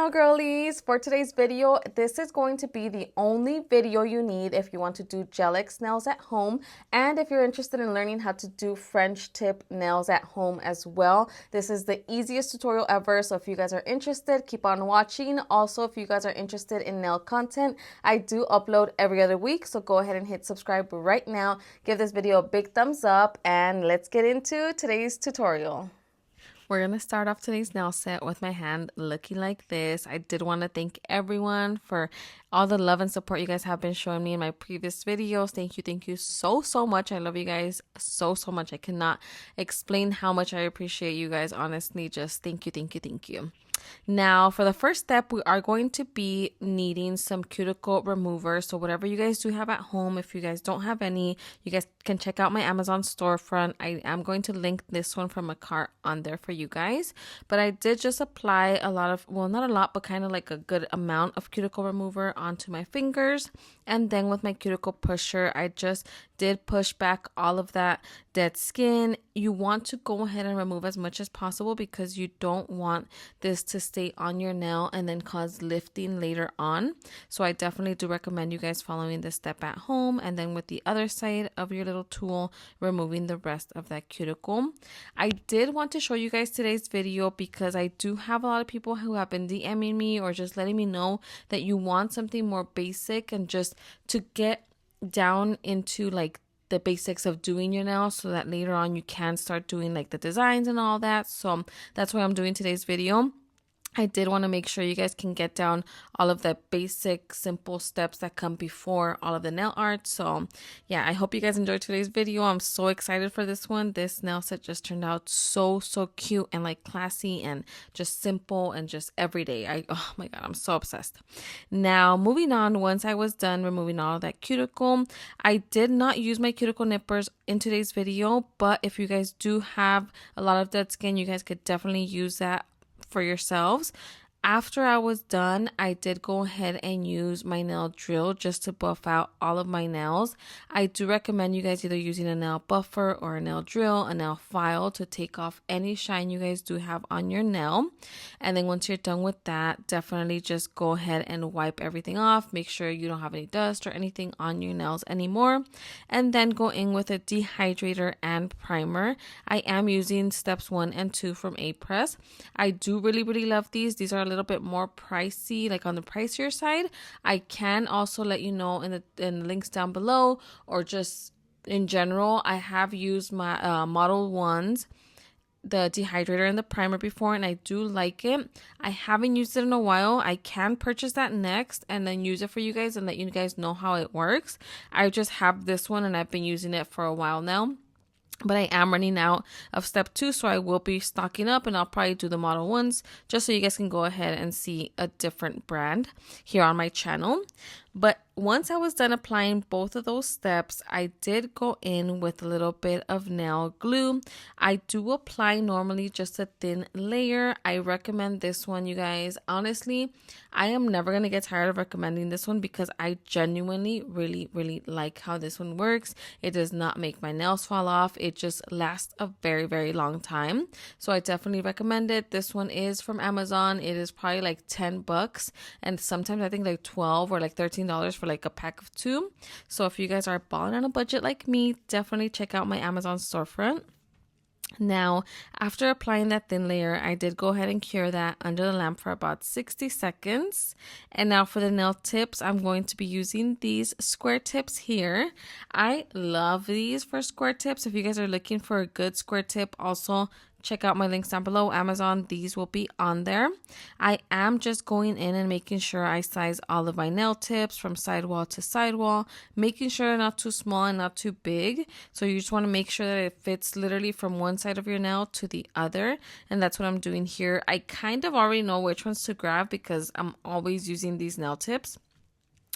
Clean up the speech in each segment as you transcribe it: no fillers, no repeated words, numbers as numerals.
Now girlies, for today's video, this is going to be the only video you need if you want to do gel X nails at home, and if you're interested in learning how to do French tip nails at home as well. This is the easiest tutorial ever, so if you guys are interested, keep on watching. Also, if you guys are interested in nail content, I do upload every other week, so go ahead and hit subscribe right now. Give this video a big thumbs up, and let's get into today's tutorial. We're going to start off today's nail set with my hand looking like this. I did want to thank everyone for all the love and support you guys have been showing me in my previous videos. Thank you so much. I love you guys so much. I cannot explain how much I appreciate you guys. Honestly, just thank you. Now, for the first step, we are going to be needing some cuticle remover. So whatever you guys do have at home, if you guys don't have any, you guys can check out my Amazon storefront. I am going to link this one from a cart on there for you guys. But I did just apply a lot of, well, not a lot, but kind of like a good amount of cuticle remover onto my fingers. And then with my cuticle pusher, I just did push back all of that dead skin. You want to go ahead and remove as much as possible because you don't want this to stay on your nail and then cause lifting later on. So I definitely do recommend you guys following this step at home, and then with the other side of your little tool, removing the rest of that cuticle. I did want to show you guys today's video because I do have a lot of people who have been DMing me or just letting me know that you want something more basic and just to get down into like the basics of doing your nails so that later on you can start doing like the designs and all that. So that's why I'm doing today's video. I did want to make sure you guys can get down all of the basic simple steps that come before all of the nail art. So yeah, I hope you guys enjoyed today's video. I'm so excited for this one. This nail set just turned out so cute and like classy and just simple and just everyday. Oh my god, I'm so obsessed. Now moving on, once I was done removing all of that cuticle, I did not use my cuticle nippers in today's video, but if you guys do have a lot of dead skin, you guys could definitely use that for yourselves. After I was done, I did go ahead and use my nail drill just to buff out all of my nails. I do recommend you guys either using a nail buffer or a nail drill, a nail file to take off any shine you guys do have on your nail. And then once you're done with that, definitely just go ahead and wipe everything off. Make sure you don't have any dust or anything on your nails anymore. And then go in with a dehydrator and primer. I am using steps 1 and 2 from A-Press. I do really love these. These are a little bit more pricey, like on the pricier side. I can also let you know in the links down below, or just in general, I have used my Model 1s, the dehydrator and the primer before, and I do like it. I haven't used it in a while. I can purchase that next and then use it for you guys and let you guys know how it works. I just have this one and I've been using it for a while now. But I am running out of step 2, so I will be stocking up, and I'll probably do the Model 1s just so you guys can go ahead and see a different brand here on my channel. But once I was done applying both of those steps, I did go in with a little bit of nail glue. I do apply normally just a thin layer. I recommend this one, you guys. Honestly, I am never going to get tired of recommending this one because I genuinely really like how this one works. It does not make my nails fall off. It just lasts a very long time. So I definitely recommend it. This one is from Amazon. It is probably like $10, and sometimes I think like 12 or like $13 for like a pack of 2. So if you guys are balling on a budget like me, definitely check out my Amazon storefront. Now, after applying that thin layer, I did go ahead and cure that under the lamp for about 60 seconds. And now for the nail tips, I'm going to be using these square tips here. I love these for square tips. If you guys are looking for a good square tip, also check out my links down below. Amazon, these will be on there. I am just going in and making sure I size all of my nail tips from sidewall to sidewall, making sure they're not too small and not too big. So you just want to make sure that it fits literally from one side of your nail to the other. And that's what I'm doing here. I kind of already know which ones to grab because I'm always using these nail tips.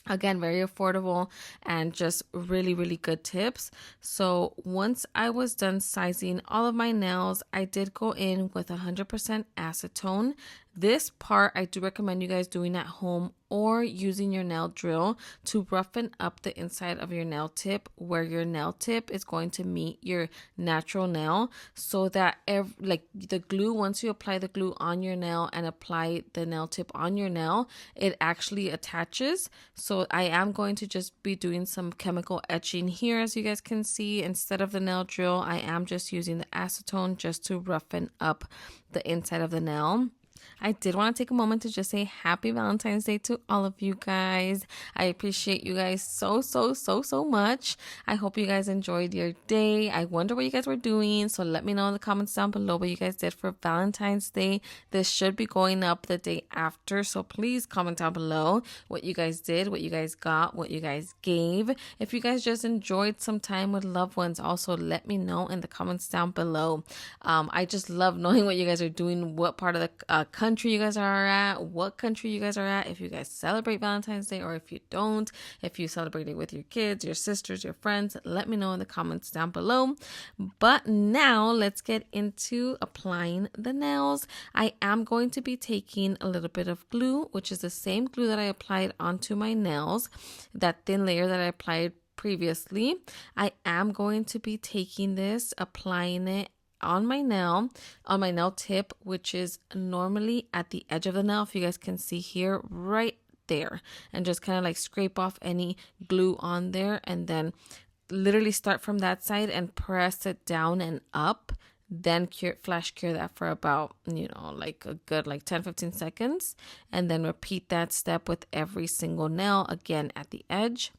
Again, very affordable and just really good tips. So once I was done sizing all of my nails, I did go in with 100% acetone. This part I do recommend you guys doing at home or using your nail drill to roughen up the inside of your nail tip where your nail tip is going to meet your natural nail, so that like the glue, once you apply the glue on your nail and apply the nail tip on your nail, it actually attaches. So I am going to just be doing some chemical etching here, as you guys can see. Instead of the nail drill, I am just using the acetone just to roughen up the inside of the nail. I did want to take a moment to just say happy Valentine's Day to all of you guys. I appreciate you guys so much. I hope you guys enjoyed your day. I wonder what you guys were doing. So let me know in the comments down below what you guys did for Valentine's Day. This should be going up the day after. So please comment down below what you guys did, what you guys got, what you guys gave. If you guys just enjoyed some time with loved ones, also let me know in the comments down below. I just love knowing what you guys are doing, what part of the country you guys are at, what country you guys are at, if you guys celebrate Valentine's Day or if you don't, if you celebrate it with your kids, your sisters, your friends, let me know in the comments down below. But now let's get into applying the nails. I am going to be taking a little bit of glue, which is the same glue that I applied onto my nails, that thin layer that I applied previously. I am going to be taking this, applying it on my nail tip, which is normally at the edge of the nail, if you guys can see here, right there, and just kind of like scrape off any glue on there, and then literally start from that side and press it down and up, then flash cure that for about, like a good 10-15 seconds, and then repeat that step with every single nail, again at the edge,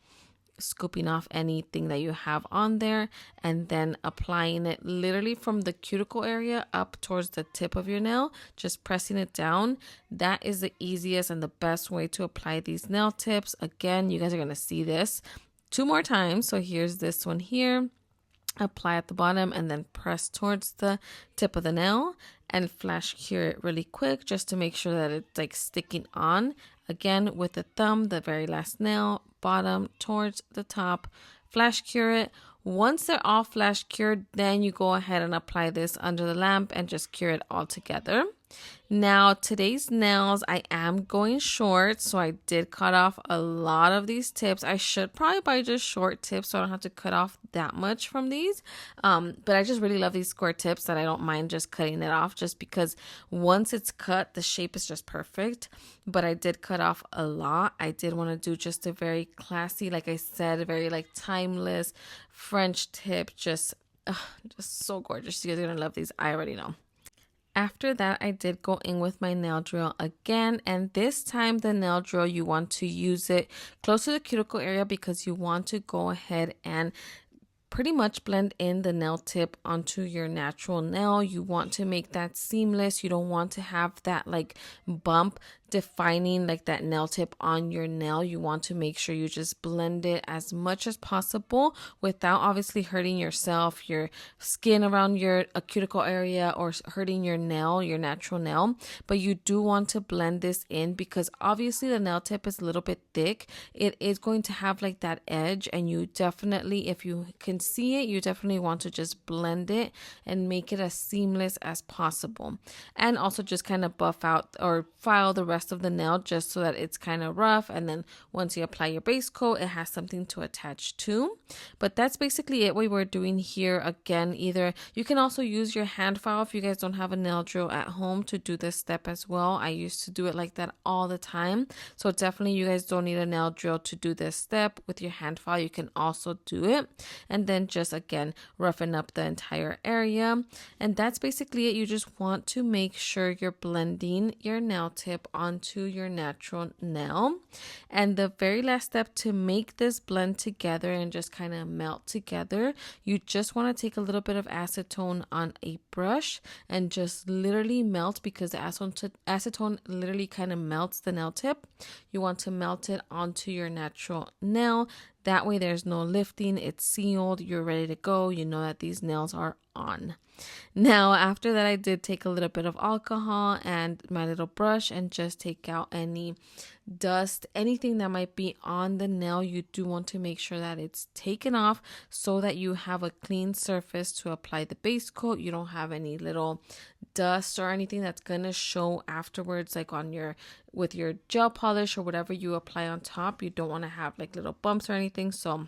scooping off anything that you have on there, and then applying it literally from the cuticle area up towards the tip of your nail, just pressing it down. That is the easiest and the best way to apply these nail tips. Again, you guys are going to see this 2 more times. So here's this one here. Apply at the bottom and then press towards the tip of the nail and flash cure it really quick, just to make sure that it's like sticking on. Again, with the thumb, the very last nail, bottom towards the top, flash cure it. Once they're all flash cured, then you go ahead and apply this under the lamp and just cure it all together. Now, today's nails, I am going short, so I did cut off a lot of these tips. I should probably buy just short tips so I don't have to cut off that much from these. But I just really love these square tips that I don't mind just cutting it off, just because once it's cut, the shape is just perfect. But I did cut off a lot. I did want to do just a very classy, like I said, a very like timeless French tip. Just so gorgeous. You guys are going to love these. I already know. After that, I did go in with my nail drill again, and this time the nail drill, you want to use it close to the cuticle area because you want to go ahead and pretty much blend in the nail tip onto your natural nail. You want to make that seamless. You don't want to have that like bump defining like that nail tip on your nail. You want to make sure you just blend it as much as possible without obviously hurting yourself, your skin around your cuticle area, or hurting your nail, your natural nail. But you do want to blend this in because obviously the nail tip is a little bit thick. It is going to have like that edge, and you definitely, if you can see it, you definitely want to just blend it and make it as seamless as possible. And also just kind of buff out or file the rest of the nail just so that it's kind of rough, and then once you apply your base coat, it has something to attach to. But that's basically it, what we're doing here. Again, either you can also use your hand file if you guys don't have a nail drill at home to do this step as well. I used to do it like that all the time, so definitely you guys don't need a nail drill to do this step. With your hand file, you can also do it, and then just again roughen up the entire area. And that's basically it. You just want to make sure you're blending your nail tip onto your natural nail. And the very last step to make this blend together and just kind of melt together, you just want to take a little bit of acetone on a brush and just literally melt, because the acetone literally kind of melts the nail tip. You want to melt it onto your natural nail. That way there's no lifting, it's sealed, you're ready to go. You know that these nails are on. Now, after that, I did take a little bit of alcohol and my little brush and just take out any dust, anything that might be on the nail. You do want to make sure that it's taken off so that you have a clean surface to apply the base coat. You don't have any little dust or anything that's gonna show afterwards, like on your with your gel polish or whatever you apply on top. You don't want to have like little bumps or anything. So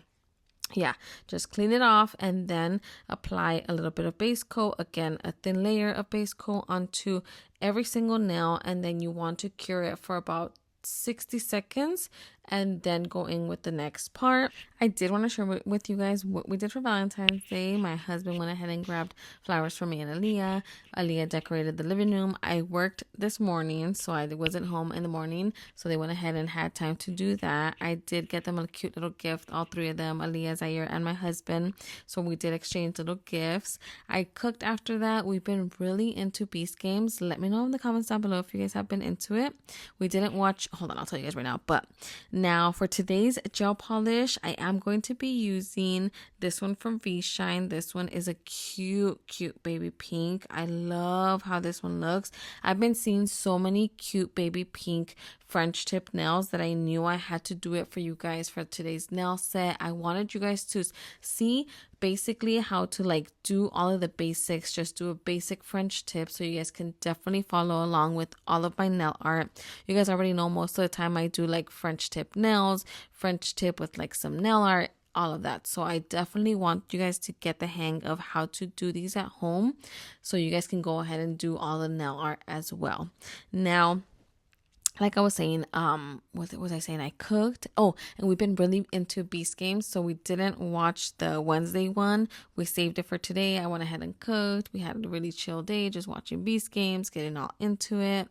yeah, just clean it off and then apply a little bit of base coat. Again, a thin layer of base coat onto every single nail, and then you want to cure it for about 60 seconds and then go in with the next part. I did want to share with you guys what we did for Valentine's Day. My husband went ahead and grabbed flowers for me and Aaliyah. Aaliyah decorated the living room. I worked this morning, so I wasn't home in the morning, so they went ahead and had time to do that. I did get them a cute little gift, all three of them, Aaliyah, Zaire, and my husband, so we did exchange little gifts. I cooked after that. We've been really into Beast Games. Let me know in the comments down below if you guys have been into it. We didn't watch, hold on, I'll tell you guys right now, but now for today's gel polish, I am going to be using this one from V-Shine. This one is a cute baby pink. I love how this one looks. I've been seeing so many cute baby pink French tip nails that I knew I had to do it for you guys for today's nail set. I wanted you guys to see basically how to like do all of the basics, just do a basic French tip, so you guys can definitely follow along with all of my nail art. You guys already know most of the time I do like French tip nails, French tip with like some nail art, all of that. So I definitely want you guys to get the hang of how to do these at home, so you guys can go ahead and do all the nail art as well. Now, like I was saying, what was I saying? I cooked. Oh, and we've been really into Beast Games, so we didn't watch the Wednesday one. We saved it for today. I went ahead and cooked. We had a really chill day, just watching Beast Games, getting all into it.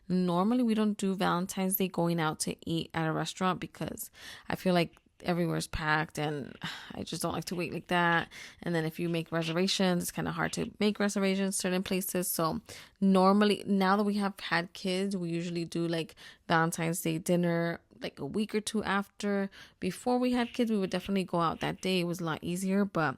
Normally we don't do Valentine's Day going out to eat at a restaurant because I feel like everywhere's packed and I just don't like to wait like that. And then if you make reservations, it's kind of hard to make reservations certain places. So normally, now that we have had kids, we usually do like Valentine's Day dinner like a week or two after. Before we had kids, we would definitely go out that day. It was a lot easier, but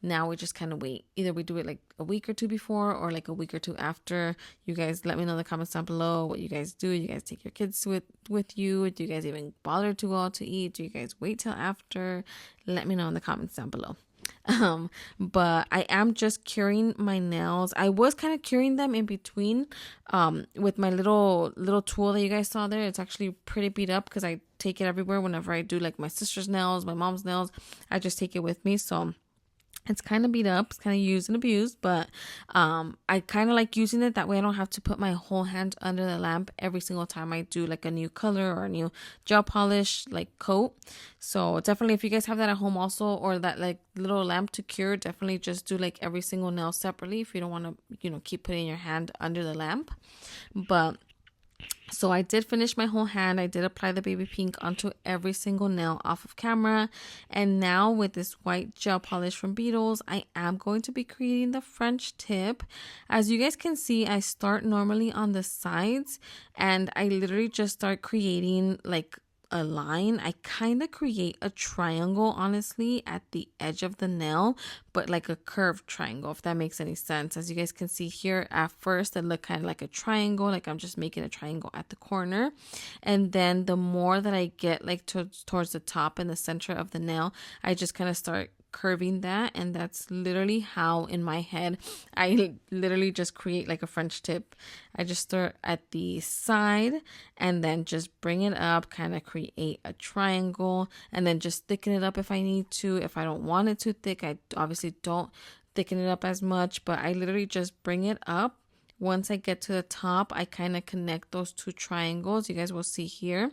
now we just kind of wait. Either we do it like a week or two before or like a week or two after. You guys let me know in the comments down below what you guys do. You guys take your kids with you? Do you guys even bother to go out to eat? Do you guys wait till after? Let me know in the comments down below. But I am just curing my nails. I was kind of curing them in between with my little tool that you guys saw there. It's actually pretty beat up because I take it everywhere whenever I do like my sister's nails, my mom's nails. I just take it with me, so it's kind of beat up. It's kind of used and abused, but I kind of like using it. That way I don't have to put my whole hand under the lamp every single time I do like a new color or a new gel polish like coat. So definitely, if you guys have that at home also, or that like little lamp to cure, definitely just do like every single nail separately if you don't want to, keep putting your hand under the lamp. But so I did finish my whole hand. I did apply the baby pink onto every single nail off of camera. And now with this white gel polish from Beetles, I am going to be creating the French tip. As you guys can see, I start normally on the sides and I literally just start creating like a line. I kind of create a triangle, honestly, at the edge of the nail, but like a curved triangle, if that makes any sense. As you guys can see here, at first it looked kind of like a triangle, like I'm just making a triangle at the corner. And then the more that I get like towards the top and the center of the nail, I just kind of start curving that, and that's literally how in my head I literally just create like a French tip. I just start at the side and then just bring it up, kind of create a triangle, and then just thicken it up if I need to. If I don't want it too thick, I obviously don't thicken it up as much, but I literally just bring it up. Once I get to the top, I kind of connect those two triangles. You guys will see here.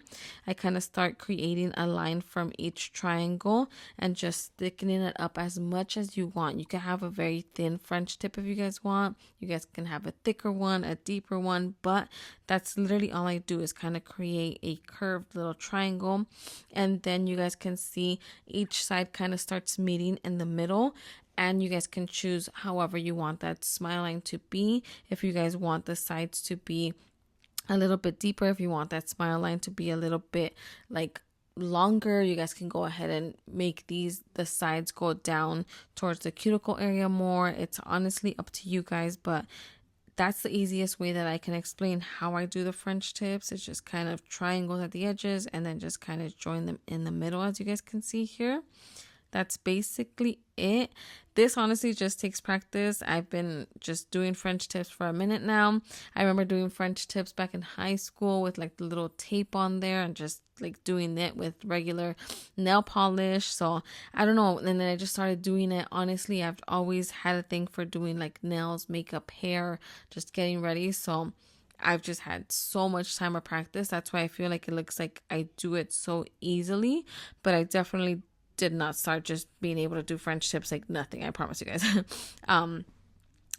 I kind of start creating a line from each triangle and just thickening it up as much as you want. You can have a very thin French tip if you guys want. You guys can have a thicker one, a deeper one, but that's literally all I do is kind of create a curved little triangle. And then you guys can see each side kind of starts meeting in the middle. And you guys can choose however you want that smile line to be. If you guys want the sides to be a little bit deeper, if you want that smile line to be a little bit like longer, you guys can go ahead and make the sides go down towards the cuticle area more. It's honestly up to you guys, but that's the easiest way that I can explain how I do the French tips. It's just kind of triangles at the edges and then just kind of join them in the middle, as you guys can see here. that's basically it. This honestly just takes practice. I've been just doing French tips for a minute now. I remember doing French tips back in high school with like the little tape on there and just like doing it with regular nail polish. So I don't know. And then I just started doing it. Honestly, I've always had a thing for doing like nails, makeup, hair, just getting ready. So I've just had so much time of practice. That's why I feel like it looks like I do it so easily. But I definitely did not start just being able to do French tips like nothing. I promise you guys.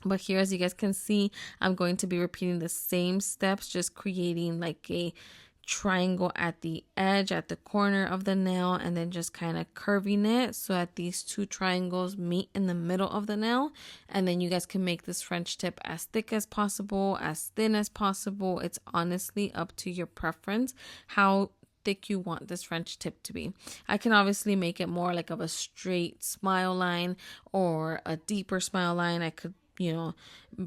But here, as you guys can see, I'm going to be repeating the same steps, just creating like a triangle at the edge, at the corner of the nail, and then just kind of curving it so that these two triangles meet in the middle of the nail. And then you guys can make this French tip as thick as possible, as thin as possible. It's honestly up to your preference how thick you want this French tip to be. I can obviously make it more like of a straight smile line or a deeper smile line. I could,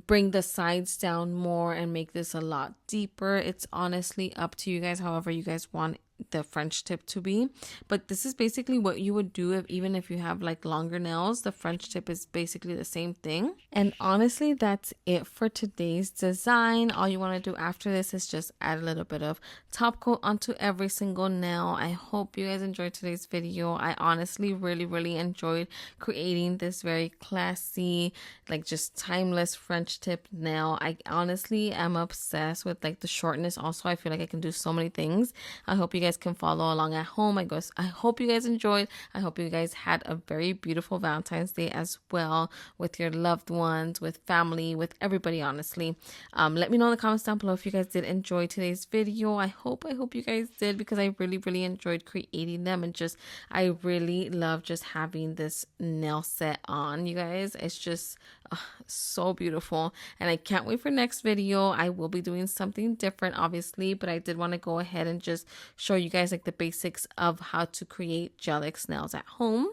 bring the sides down more and make this a lot deeper. It's honestly up to you guys, however you guys want the French tip to be. But this is basically what you would do even if you have like longer nails. The French tip is basically the same thing. And honestly, that's it for today's design. All you want to do after this is just add a little bit of top coat onto every single nail. I hope you guys enjoyed today's video. I honestly really enjoyed creating this very classy, like just timeless French tip nail. I honestly am obsessed with like the shortness. Also, I feel like I can do so many things. I hope you guys can follow along at home. I hope you guys enjoyed. I hope you guys had a very beautiful Valentine's Day as well with your loved ones, with family, with everybody, honestly. Let me know in the comments down below if you guys did enjoy today's video. I hope you guys did, because I really enjoyed creating them, and just I really love just having this nail set on, you guys. It's just so beautiful, and I can't wait for next video. I will be doing something different, obviously, but I did want to go ahead and just show you guys like the basics of how to create gel X nails at home.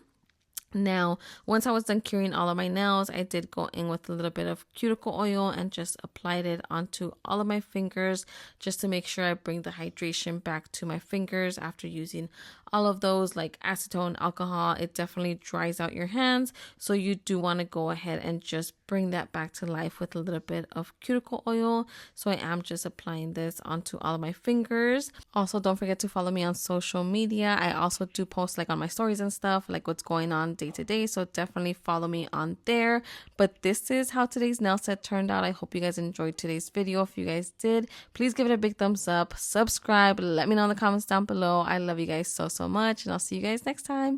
Now, once I was done curing all of my nails, I did go in with a little bit of cuticle oil and just applied it onto all of my fingers, just to make sure I bring the hydration back to my fingers after using all of those, like acetone, alcohol. It definitely dries out your hands, so you do want to go ahead and just bring that back to life with a little bit of cuticle oil. So I am just applying this onto all of my fingers. Also, don't forget to follow me on social media. I also do post like on my stories and stuff, like what's going on day to day, so definitely follow me on there. But this is how today's nail set turned out. I hope you guys enjoyed today's video. If you guys did, please give it a big thumbs up, subscribe, let me know in the comments down below. I love you guys so much, and I'll see you guys next time.